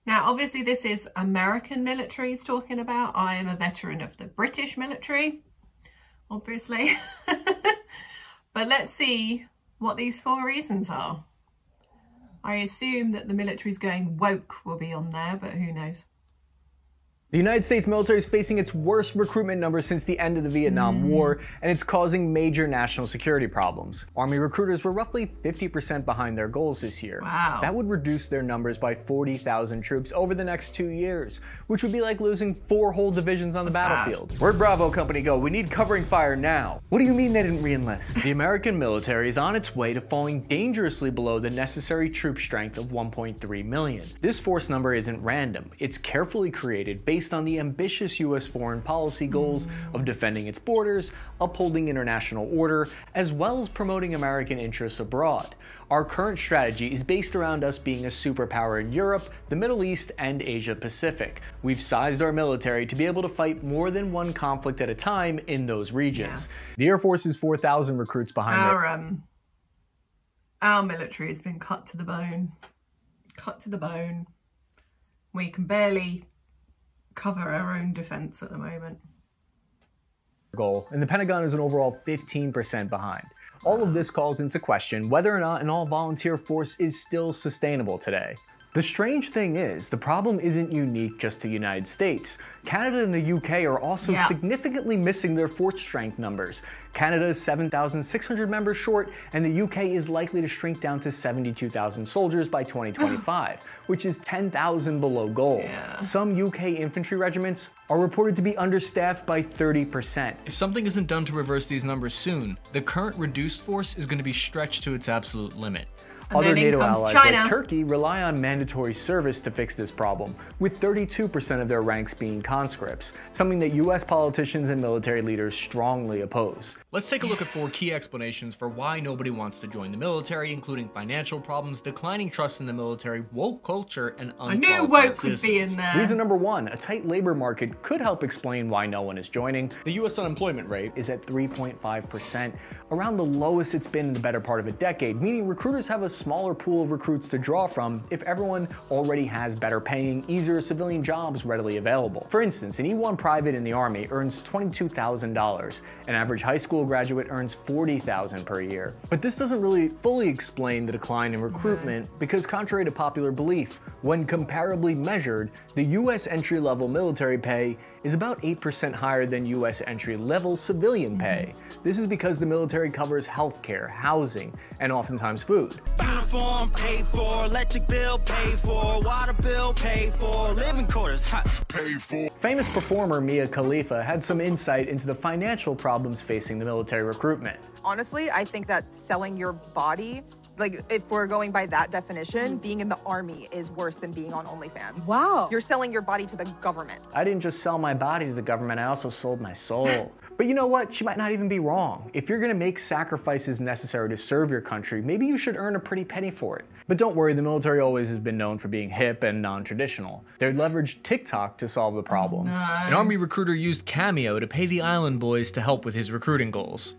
Now, obviously this is American military he's talking about. I am a veteran of the British military, obviously. But let's see what these 4 reasons are. I assume that the military's going woke will be on there, but who knows? The United States military is facing its worst recruitment numbers since the end of the Vietnam War, and it's causing major national security problems. Army recruiters were roughly 50% behind their goals this year. Wow. That would reduce their numbers by 40,000 troops over the next 2 years, which would be like losing 4 whole divisions on the battlefield. Where'd Bravo Company go? We need covering fire now. What do you mean they didn't re-enlist? The American military is on its way to falling dangerously below the necessary troop strength of 1.3 million. This force number isn't random. It's carefully created based on the ambitious U.S. foreign policy goals of defending its borders, upholding international order, as well as promoting American interests abroad. Our current strategy is based around us being a superpower in Europe, the Middle East, and Asia Pacific. We've sized our military to be able to fight more than one conflict at a time in those regions. Yeah. The Air Force is 4,000 recruits behind our military has been cut to the bone. Cut to the bone. We can barely cover our own defense at the moment. Goal, and the Pentagon is an overall 15% behind. All of this calls into question whether or not an all-volunteer force is still sustainable today. The strange thing is, the problem isn't unique just to the United States. Canada and the UK are also significantly missing their force strength numbers. Canada is 7,600 members short, and the UK is likely to shrink down to 72,000 soldiers by 2025, which is 10,000 below goal. Some UK infantry regiments are reported to be understaffed by 30%. If something isn't done to reverse these numbers soon, the current reduced force is going to be stretched to its absolute limit. Other NATO allies like Turkey rely on mandatory service to fix this problem, with 32% of their ranks being conscripts, something that US politicians and military leaders strongly oppose. Let's take a look at 4 key explanations for why nobody wants to join the military, including financial problems, declining trust in the military, woke culture, and unqualified I knew woke would be in there. Reason number 1, a tight labor market could help explain why no one is joining. The US unemployment rate is at 3.5%, around the lowest it's been in the better part of a decade, meaning recruiters have a smaller pool of recruits to draw from if everyone already has better paying, easier civilian jobs readily available. For instance, an E1 private in the Army earns $22,000. An average high school graduate earns $40,000 per year. But this doesn't really fully explain the decline in recruitment because, contrary to popular belief, when comparably measured, the US entry-level military pay is about 8% higher than US entry-level civilian pay. This is because the military covers healthcare, housing, and oftentimes food. Uniform paid for, electric bill paid for, water bill paid for, living quarters paid for. Famous performer Mia Khalifa had some insight into the financial problems facing the military recruitment. Honestly, I think that selling your body, like if we're going by that definition, being in the Army is worse than being on OnlyFans. Wow. You're selling your body to the government. I didn't just sell my body to the government, I also sold my soul. But you know what? She might not even be wrong. If you're gonna make sacrifices necessary to serve your country, maybe you should earn a pretty penny for it. But don't worry, the military always has been known for being hip and non-traditional. They leveraged TikTok to solve the problem. An Army recruiter used Cameo to pay the Island Boys to help with his recruiting goals.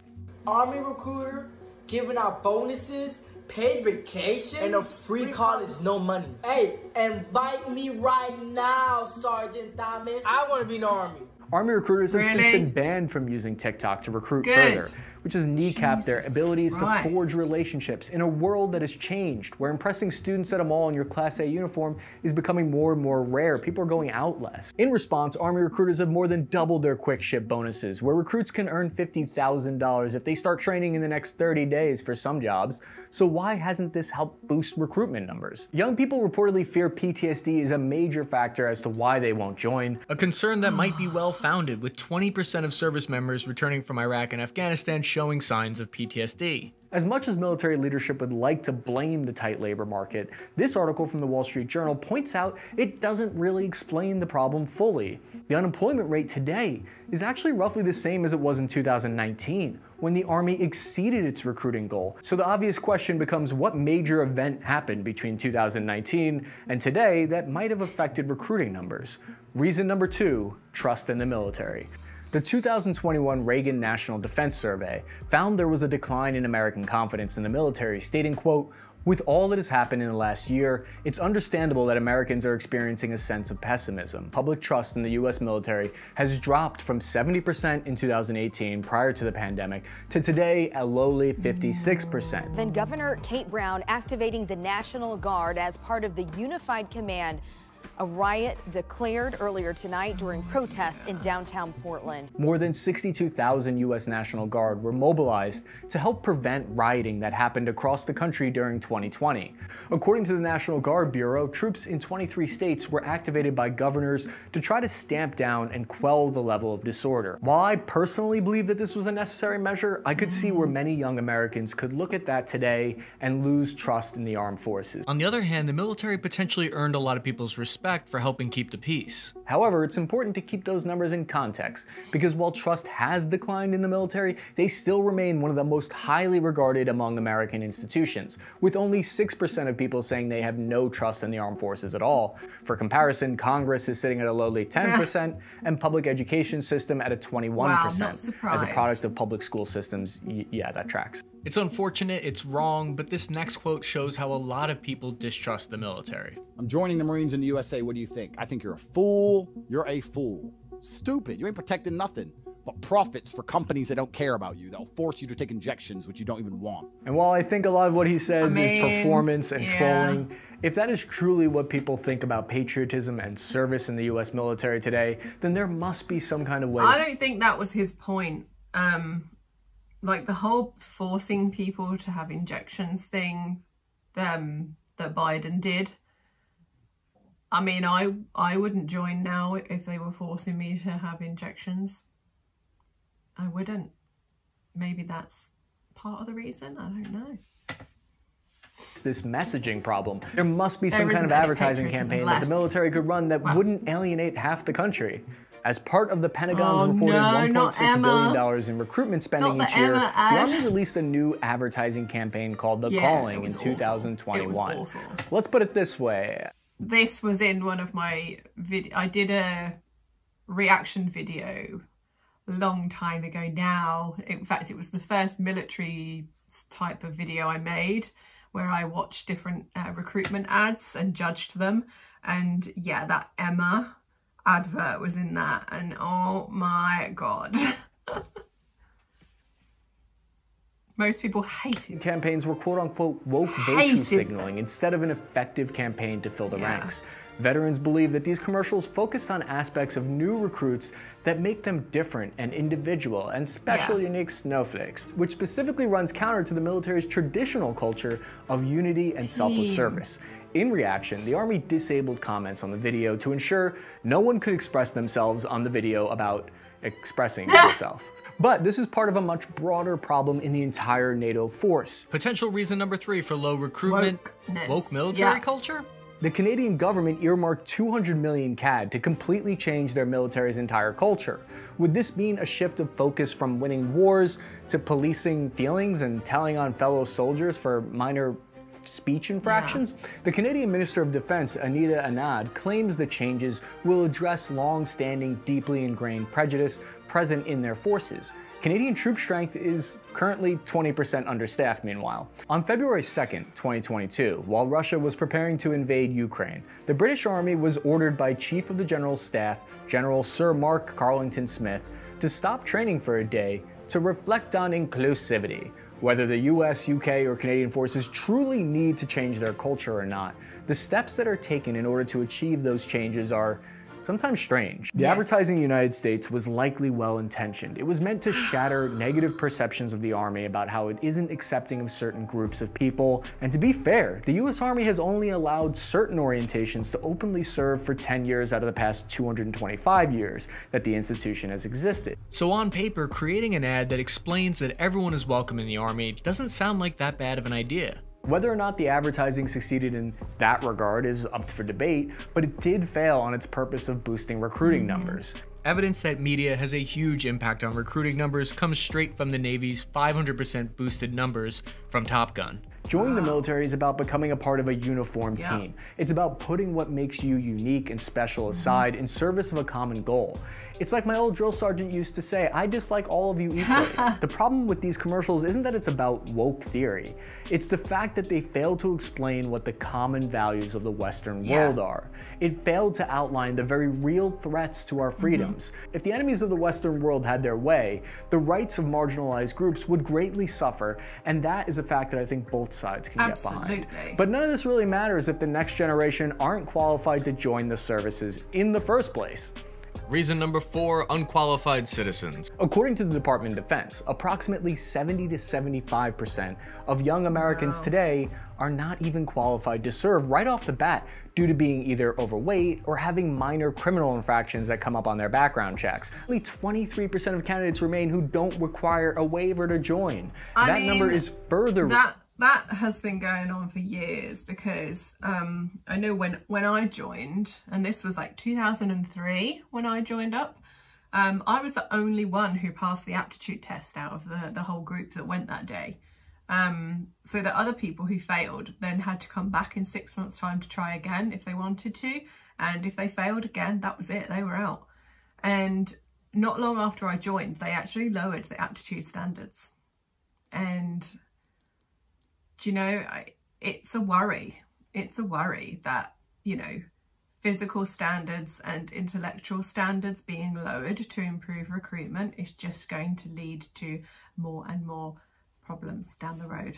Army recruiter giving out bonuses, paid vacations, and a free college, no money. Hey, invite me right now, Sergeant Thomas. I want to be in the Army. Army recruiters have since been banned from using TikTok to recruit further, which has kneecapped their abilities to forge relationships in a world that has changed, where impressing students at a mall in your Class A uniform is becoming more and more rare. People are going out less. In response, Army recruiters have more than doubled their quick ship bonuses, where recruits can earn $50,000 if they start training in the next 30 days for some jobs. So why hasn't this helped boost recruitment numbers? Young people reportedly fear PTSD is a major factor as to why they won't join. A concern that might be well-founded, with 20% of service members returning from Iraq and Afghanistan showing signs of PTSD. As much as military leadership would like to blame the tight labor market, this article from the Wall Street Journal points out it doesn't really explain the problem fully. The unemployment rate today is actually roughly the same as it was in 2019, when the Army exceeded its recruiting goal. So the obvious question becomes, what major event happened between 2019 and today that might have affected recruiting numbers? Reason number 2, trust in the military. The 2021 Reagan National Defense Survey found there was a decline in American confidence in the military, stating, quote, With all that has happened in the last year, it's understandable that Americans are experiencing a sense of pessimism. Public trust in the US military has dropped from 70% in 2018, prior to the pandemic, to today a lowly 56%. Then Governor Kate Brown activating the National Guard as part of the Unified Command. A riot declared earlier tonight during protests in downtown Portland. More than 62,000 U.S. National Guard were mobilized to help prevent rioting that happened across the country during 2020. According to the National Guard Bureau, troops in 23 states were activated by governors to try to stamp down and quell the level of disorder. While I personally believe that this was a necessary measure, I could see where many young Americans could look at that today and lose trust in the armed forces. On the other hand, the military potentially earned a lot of people's respect for helping keep the peace. However, it's important to keep those numbers in context, because while trust has declined in the military, they still remain one of the most highly regarded among American institutions, with only 6% of people saying they have no trust in the armed forces at all. For comparison, Congress is sitting at a lowly 10%, and public education system at a 21%. Wow, not surprised. As a product of public school systems, yeah, that tracks. It's unfortunate, it's wrong, but this next quote shows how a lot of people distrust the military. I'm joining the Marines in the USA. What do you think? I think you're a fool. You're a fool. Stupid. You ain't protecting nothing but profits for companies that don't care about you. They'll force you to take injections, which you don't even want. And while I think a lot of what he says is performance and trolling, if that is truly what people think about patriotism and service in the US military today, then there must be some kind of way. I don't think that was his point. Like the whole forcing people to have injections thing that Biden did. I mean, I wouldn't join now if they were forcing me to have injections. I wouldn't. Maybe that's part of the reason. I don't know. This messaging problem. There must be some kind of advertising campaign that the military could run that wouldn't alienate half the country. As part of the Pentagon's reported $1.6 billion in recruitment spending each year, the Army released a new advertising campaign called The Calling in 2021. Let's put it this way. This was in one of my videos. I did a reaction video a long time ago now. In fact, it was the first military type of video I made, where I watched different recruitment ads and judged them. And yeah, that Emma advert was in that, and oh my god. Most people hated campaigns were quote-unquote woke virtue signaling instead of an effective campaign to fill the ranks. Veterans believe that these commercials focused on aspects of new recruits that make them different and individual and special unique snowflakes, which specifically runs counter to the military's traditional culture of unity and selfless service. In reaction, the Army disabled comments on the video to ensure no one could express themselves on the video about expressing themselves. But this is part of a much broader problem in the entire NATO force. Potential reason number 3 for low recruitment, woke military culture? The Canadian government earmarked 200 million CAD to completely change their military's entire culture. Would this mean a shift of focus from winning wars to policing feelings and telling on fellow soldiers for minor speech infractions? The Canadian Minister of Defense, Anita Anand, claims the changes will address long-standing, deeply ingrained prejudice present in their forces. Canadian troop strength is currently 20% understaffed, meanwhile. On February 2nd, 2022, while Russia was preparing to invade Ukraine, the British Army was ordered by Chief of the General Staff, General Sir Mark Carlington-Smith, to stop training for a day to reflect on inclusivity. Whether the US, UK, or Canadian forces truly need to change their culture or not, the steps that are taken in order to achieve those changes are sometimes strange. The advertising in the United States was likely well-intentioned. It was meant to shatter negative perceptions of the Army about how it isn't accepting of certain groups of people. And to be fair, the US Army has only allowed certain orientations to openly serve for 10 years out of the past 225 years that the institution has existed. So on paper, creating an ad that explains that everyone is welcome in the Army doesn't sound like that bad of an idea. Whether or not the advertising succeeded in that regard is up for debate, but it did fail on its purpose of boosting recruiting numbers. Evidence that media has a huge impact on recruiting numbers comes straight from the Navy's 500% boosted numbers from Top Gun. Joining the military is about becoming a part of a uniformed team. It's about putting what makes you unique and special aside in service of a common goal. It's like my old drill sergeant used to say, I dislike all of you equally. The problem with these commercials isn't that it's about woke theory. It's the fact that they fail to explain what the common values of the Western world are. It failed to outline the very real threats to our freedoms. If the enemies of the Western world had their way, the rights of marginalized groups would greatly suffer, and that is a fact that I think both sides can get behind. But none of this really matters if the next generation aren't qualified to join the services in the first place. Reason number 4, unqualified citizens. According to the Department of Defense, approximately 70 to 75% of young Americans today are not even qualified to serve right off the bat due to being either overweight or having minor criminal infractions that come up on their background checks. Only 23% of candidates remain who don't require a waiver to join. That number is further... That has been going on for years because I know when I joined, and this was like 2003 when I joined up, I was the only one who passed the aptitude test out of the whole group that went that day. So the other people who failed then had to come back in 6 months' time to try again if they wanted to. And if they failed again, that was it, they were out. And not long after I joined, they actually lowered the aptitude standards. And... do you know, it's a worry. It's a worry that, you know, physical standards and intellectual standards being lowered to improve recruitment is just going to lead to more and more problems down the road.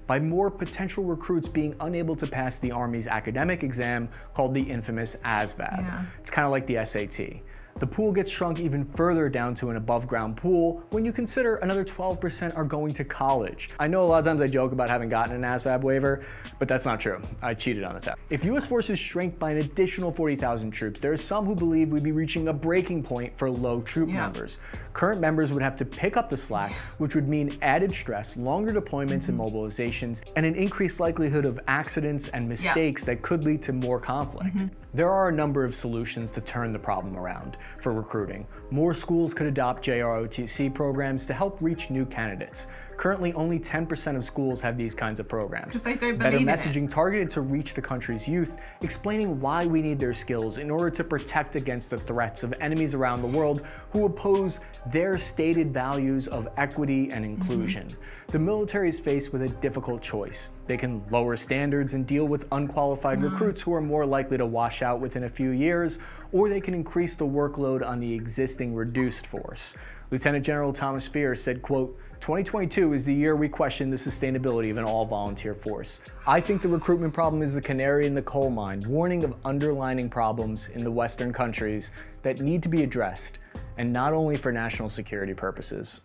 By more potential recruits being unable to pass the Army's academic exam called the infamous ASVAB. It's kind of like the SAT. The pool gets shrunk even further down to an above-ground pool when you consider another 12% are going to college. I know a lot of times I joke about having gotten an ASVAB waiver, but that's not true. I cheated on the test. If U.S. forces shrink by an additional 40,000 troops, there are some who believe we'd be reaching a breaking point for low troop numbers. Current members would have to pick up the slack, which would mean added stress, longer deployments and mobilizations, and an increased likelihood of accidents and mistakes that could lead to more conflict. There are a number of solutions to turn the problem around for recruiting. More schools could adopt JROTC programs to help reach new candidates. Currently, only 10% of schools have these kinds of programs. Because they don't Better believe messaging targeted to reach the country's youth, explaining why we need their skills in order to protect against the threats of enemies around the world who oppose their stated values of equity and inclusion. The military is faced with a difficult choice. They can lower standards and deal with unqualified recruits who are more likely to wash out within a few years, or they can increase the workload on the existing reduced force. Lieutenant General Thomas Spears said, quote, 2022 is the year we question the sustainability of an all-volunteer force. I think the recruitment problem is the canary in the coal mine, warning of underlying problems in the Western countries that need to be addressed, and not only for national security purposes.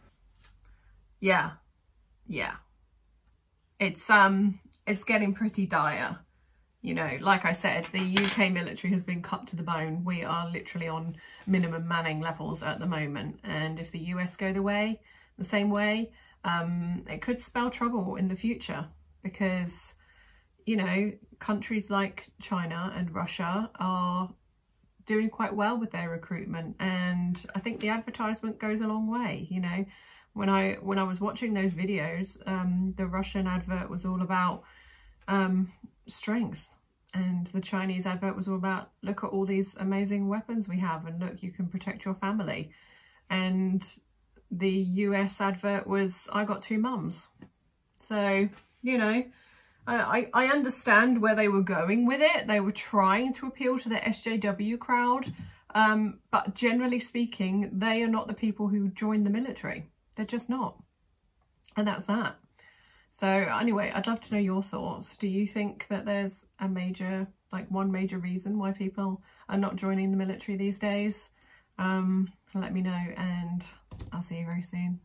Yeah. It's getting pretty dire. You know, like I said, the UK military has been cut to the bone. We are literally on minimum manning levels at the moment. And if the US go the same way, it could spell trouble in the future because, you know, countries like China and Russia are doing quite well with their recruitment. And I think the advertisement goes a long way, you know. When I was watching those videos, the Russian advert was all about strength, and the Chinese advert was all about, look at all these amazing weapons we have, and look, you can protect your family. And the US advert was, I got 2 mums. So, you know, I understand where they were going with it. They were trying to appeal to the SJW crowd, but generally speaking, they are not the people who join the military. They're just not. And that's that. So anyway, I'd love to know your thoughts. Do you think that there's a major, like one major reason why people are not joining the military these days? Let me know, and I'll see you very soon.